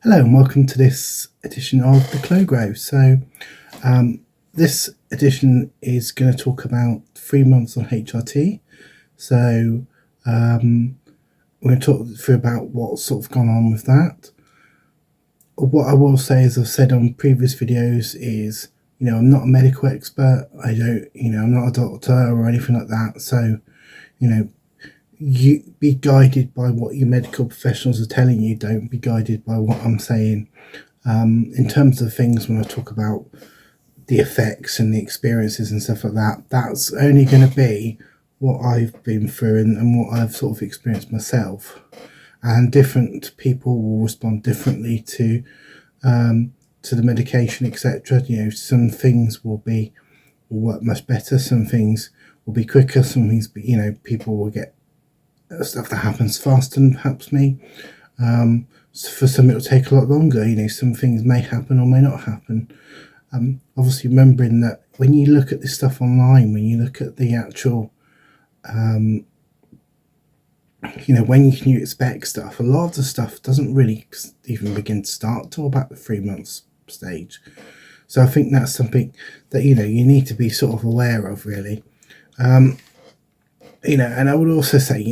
Hello and welcome to this edition of the Chlo Grow. This edition is going to talk about 3 months on HRT. We're going to talk through about what's sort of gone on with that. What I will say, as I've said on previous videos, is I'm not a medical expert. I'm not a doctor or anything like that. So you be guided by what your medical professionals are telling you. Don't be guided by what I'm saying. In terms of things, when I talk about the effects and the experiences and stuff like that, that's only going to be what I've been through and what I've sort of experienced myself. And different people will respond differently to the medication, etc. Some things will work much better. Some things will be quicker. Some things, people will get stuff that happens faster than perhaps me. So for some it will take a lot longer. Some things may happen or may not happen. Obviously remembering that when you look at this stuff online, when you look at the actual when can you expect stuff, a lot of the stuff doesn't really even begin to start till about the 3 months stage. So I think that's something that you need to be sort of aware of, really. And I would also say,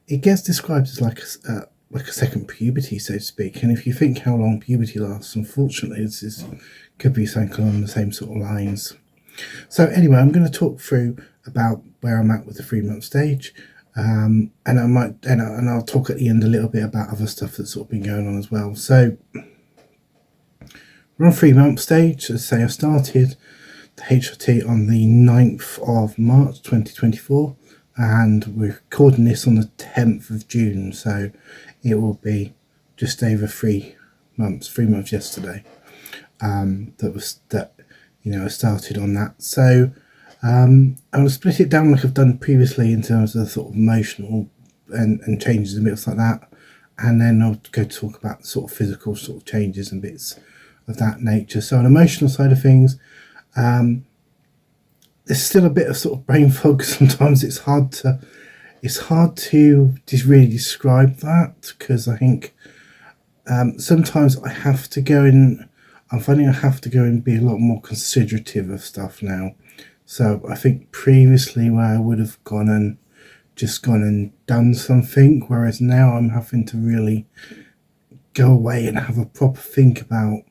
it gets described as like a second puberty, so to speak. And if you think how long puberty lasts, unfortunately, this could be something along the same sort of lines. So anyway, I'm going to talk through about where I'm at with the 3 month stage, and I'll talk at the end a little bit about other stuff that's sort of been going on as well. So we're on 3 month stage. As I say, I started the HRT on the 9th of March 2024, and we're recording this on the 10th of June, so it will be just over 3 months yesterday I started on that. So I'll split it down like I've done previously in terms of sort of emotional and changes and bits like that, and then I'll go talk about sort of physical sort of changes and bits of that nature. So on the emotional side of things, there's still a bit of sort of brain fog. Sometimes it's hard to just really describe that, because I think sometimes I have to go in. I'm finding I have to go and be a lot more considerative of stuff now. So I think previously where I would have gone and done something, whereas now I'm having to really go away and have a proper think about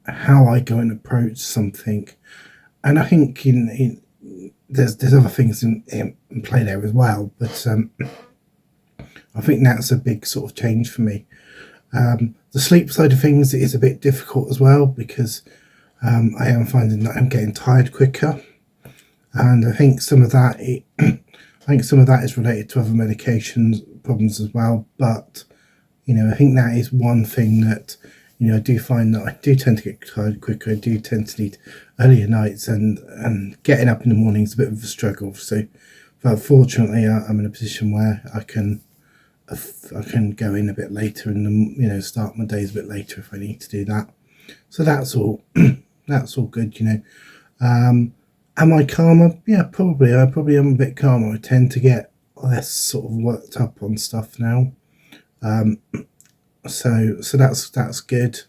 how I go and approach something. And I think there's other things in play there as well, but I think that's a big sort of change for me. The sleep side of things is a bit difficult as well, because I am finding that I'm getting tired quicker, and I think some of that is related to other medications problems as well. But I think that is one thing that I do find that I do tend to get tired quicker. I do tend to need earlier nights, and getting up in the morning is a bit of a struggle. So, but fortunately, I'm in a position where I can go in a bit later and start my days a bit later if I need to do that. So that's all good. Am I calmer? Yeah, probably. I probably am a bit calmer. I tend to get less sort of worked up on stuff now. So that's good.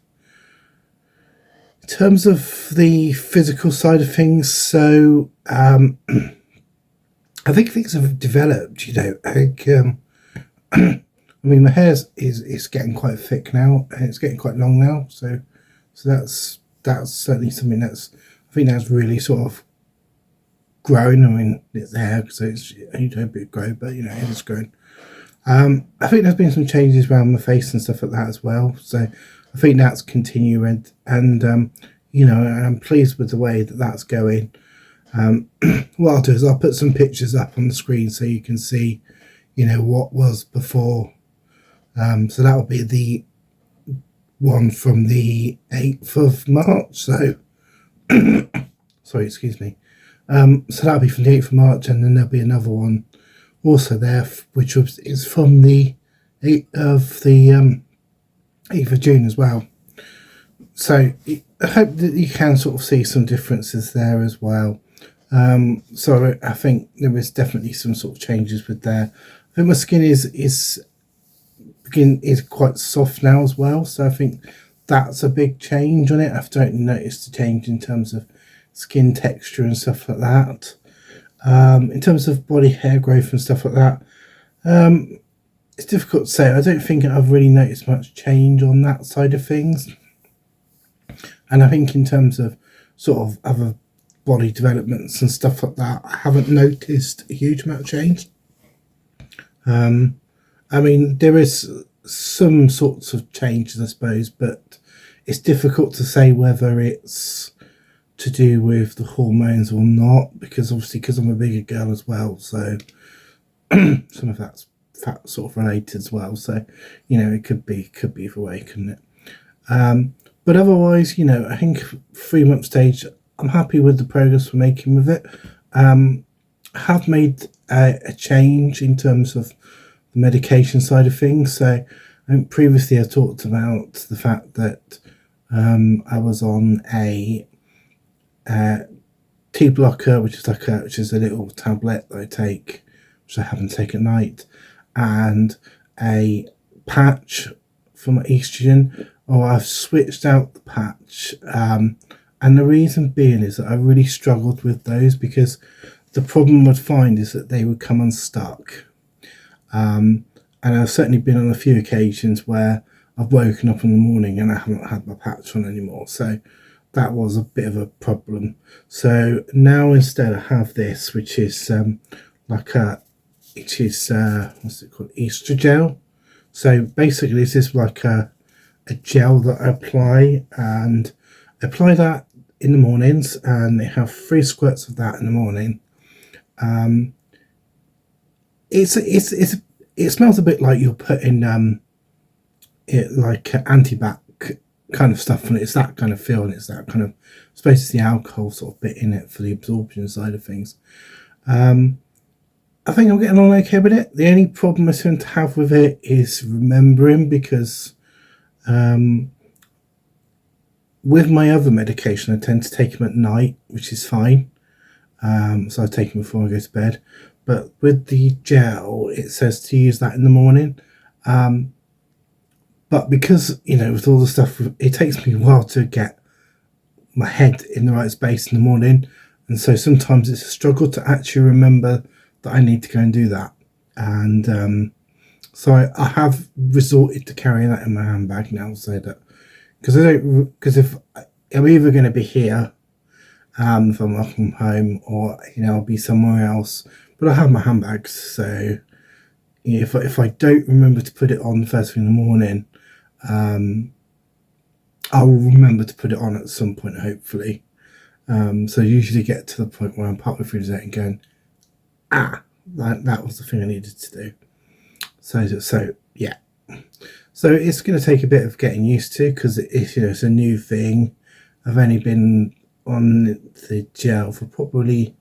In terms of the physical side of things, so I think things have developed. I think I mean, my hair is getting quite thick now, and it's getting quite long now. So that's certainly something I think that's really sort of growing. I mean, it's hair, so it's only a bit grow, but it is growing. I think there's been some changes around my face and stuff like that as well. So I think that's continuing, and I'm pleased with the way that that's going. What I'll do is I'll put some pictures up on the screen so you can see, what was before. So that will be the one from the 8th of March. So, sorry, excuse me. So that'll be from the 8th of March, and then there'll be another one also there, which is from the 8th of June as well. So I hope that you can sort of see some differences there as well. So I think there is definitely some sort of changes with there. I think my skin is skin is quite soft now as well, so I think that's a big change on it. I've totally noticed the change in terms of skin texture and stuff like that. In terms of body hair growth and stuff like that, it's difficult to say. I don't think I've really noticed much change on that side of things. And I think in terms of sort of other body developments and stuff like that, I haven't noticed a huge amount of change. I mean, there is some sorts of changes, I suppose, but it's difficult to say whether it's to do with the hormones or not, because obviously because I'm a bigger girl as well, so some of that's fat sort of related as well, so it could be either way, couldn't it? But otherwise, I think 3 month stage, I'm happy with the progress we're making with it. I have made a change in terms of the medication side of things. So I think previously I talked about the fact that I was on a T blocker, which is a little tablet that I take, which I happen to take at night, and a patch for my estrogen. I've switched out the patch, and the reason being is that I really struggled with those, because the problem I'd find is that they would come unstuck. And I've certainly been on a few occasions where I've woken up in the morning and I haven't had my patch on anymore, so that was a bit of a problem. So now instead I have this, which is what's it called, Estrogel. So basically this is like a gel that I apply, and I apply that in the mornings, and they have 3 squirts of that in the morning. It smells a bit like you're putting it like antibac kind of stuff on it. It's that kind of feel, and it's that kind of, I suppose it's the alcohol sort of bit in it for the absorption side of things. I think I'm getting on okay with it. The only problem I seem to have with it is remembering, because with my other medication I tend to take them at night, which is fine. So I take them before I go to bed. But with the gel, it says to use that in the morning. But because, with all the stuff, it takes me a while to get my head in the right space in the morning. And so sometimes it's a struggle to actually remember that I need to go and do that. And so I have resorted to carrying that in my handbag now, so that, because if I'm either going to be here, if I'm off from home, or I'll be somewhere else, but I have my handbags, so if I don't remember to put it on first thing in the morning, I will remember to put it on at some point, hopefully. So I usually get to the point where I'm partway through the day and going, that was the thing I needed to do. So yeah. So it's going to take a bit of getting used to, because it's a new thing. I've only been on the gel for probably,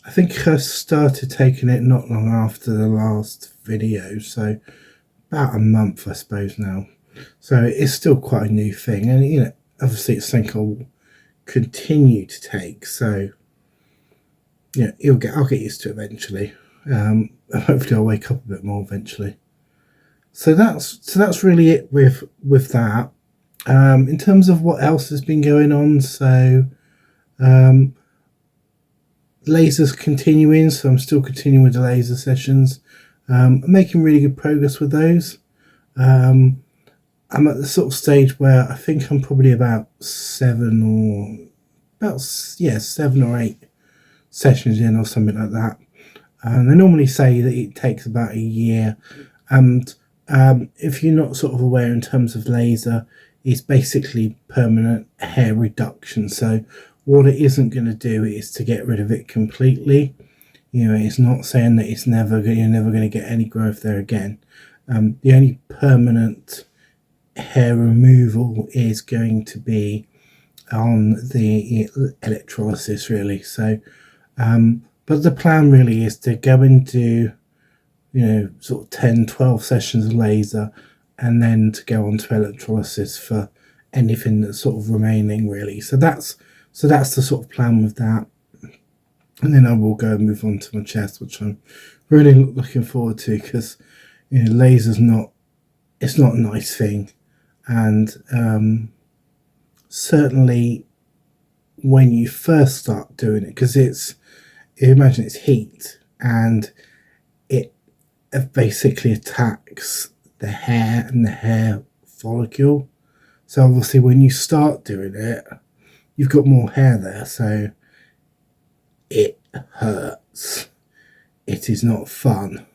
I think I started taking it not long after the last video, so about a month I suppose now. So it's still quite a new thing, and obviously it's something I'll continue to take, so I'll get used to it eventually. Hopefully I'll wake up a bit more eventually. So that's really it with that. In terms of what else has been going on, so lasers continuing, so I'm still continuing with the laser sessions. I'm making really good progress with those. I'm at the sort of stage where I think I'm probably about 7 or 8 sessions in, or something like that. And they normally say that it takes about a year, and if you're not sort of aware, in terms of laser, it's basically permanent hair reduction. So what it isn't going to do is to get rid of it completely. It's not saying that you're never going to get any growth there again. The only permanent hair removal is going to be on the electrolysis, really. So but the plan really is to go and do sort of 10-12 sessions of laser, and then to go on to electrolysis for anything that's sort of remaining, really. So that's the sort of plan with that. And then I will go and move on to my chest, which I'm really looking forward to, because laser's not it's not a nice thing. And certainly when you first start doing it, because imagine it's heat, and it basically attacks the hair and the hair follicle. So obviously when you start doing it, you've got more hair there, so it hurts. It is not fun.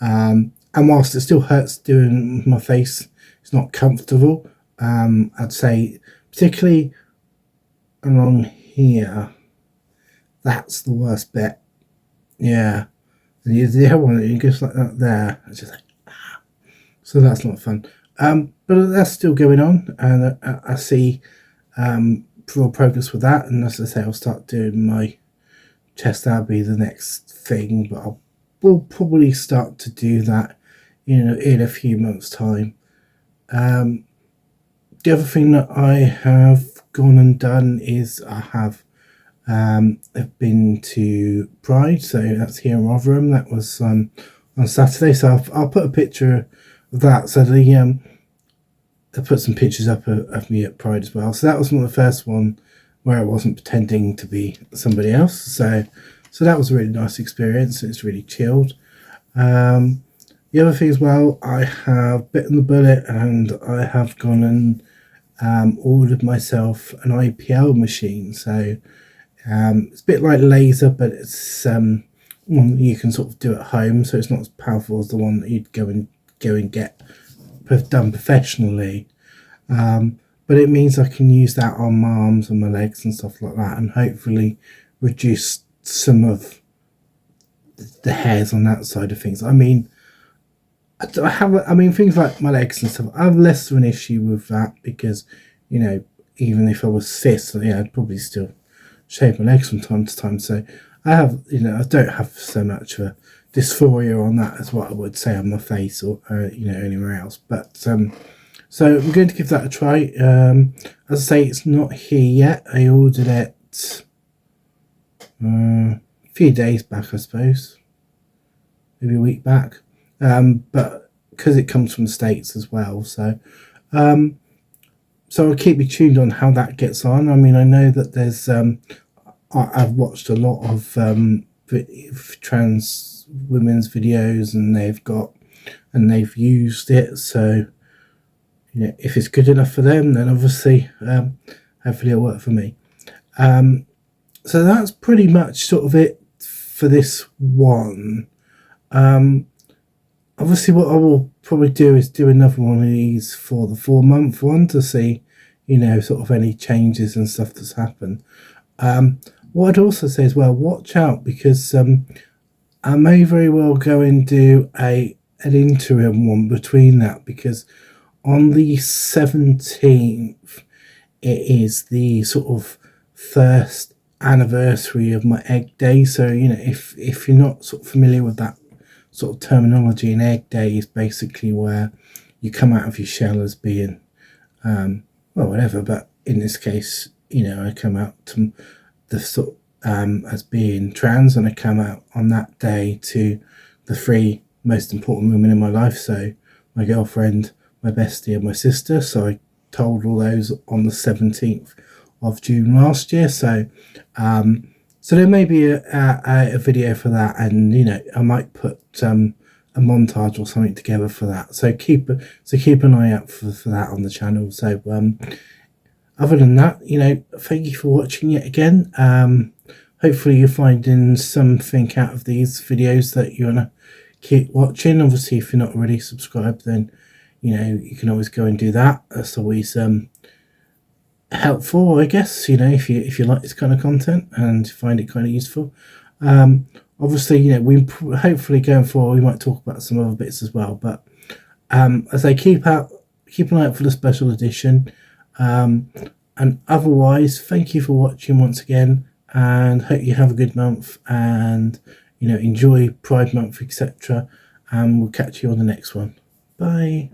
And whilst it still hurts doing my face, it's not comfortable. I'd say particularly along here, that's the worst bit. Yeah. And the other one, it goes like that there. It's just like, ah. So that's not fun. But that's still going on, and I see real progress with that. And as I say, I'll start doing my chest. That'll be the next thing, but we'll probably start to do that, in a few months' time. The other thing that I have gone and done is I have been to Pride, so that's here in Rotherham. That was on Saturday, so I'll put a picture of that. So I put some pictures up of me at Pride as well. So that was one of the first one where I wasn't pretending to be somebody else. So that was a really nice experience. It's really chilled. The other thing as well, I have bitten the bullet and I have gone and ordered myself an IPL machine. So it's a bit like laser, but it's one that you can sort of do at home. So it's not as powerful as the one that you'd go and get done professionally. But it means I can use that on my arms and my legs and stuff like that, and hopefully reduce some of the hairs on that side of things. I mean, things like my legs and stuff, I have less of an issue with that because, even if I was cis, I'd probably still shave my legs from time to time. So I don't have so much of a dysphoria on that as what I would say on my face or, anywhere else. But, so I'm going to give that a try. As I say, it's not here yet. I ordered it a few days back, I suppose. Maybe a week back. But because it comes from the States as well. So I'll keep you tuned on how that gets on. I mean, I know that there's... I've watched a lot of trans women's videos, and they've used it. So, if it's good enough for them, then obviously, hopefully it'll work for me. So that's pretty much sort of it for this one. Obviously, what I will probably do is do another one of these for the 4-month one to see, sort of any changes and stuff that's happened. What I'd also say as well, watch out, because I may very well go and do an interim one between that, because on the 17th, it is the sort of first anniversary of my egg day. So, if you're not sort of familiar with that sort of terminology, an egg day is basically where you come out of your shell as being, whatever, but in this case, I come out to the sort as being trans, and I come out on that day to the 3 most important women in my life. So my girlfriend, my bestie, and my sister. So I told all those on the 17th of June last year. So there may be a video for that, and I might put a montage or something together for that. So keep an eye out for that on the channel. So other than that, thank you for watching yet again. Hopefully you're finding something out of these videos that you want to keep watching. Obviously, if you're not already subscribed, then you can always go and do that. That's always helpful, I guess, if you like this kind of content and find it kind of useful. Obviously, we hopefully going forward we might talk about some other bits as well, but as I keep an eye out for the special edition. And otherwise, thank you for watching once again, and hope you have a good month, and enjoy Pride Month, etc. And we'll catch you on the next one. Bye.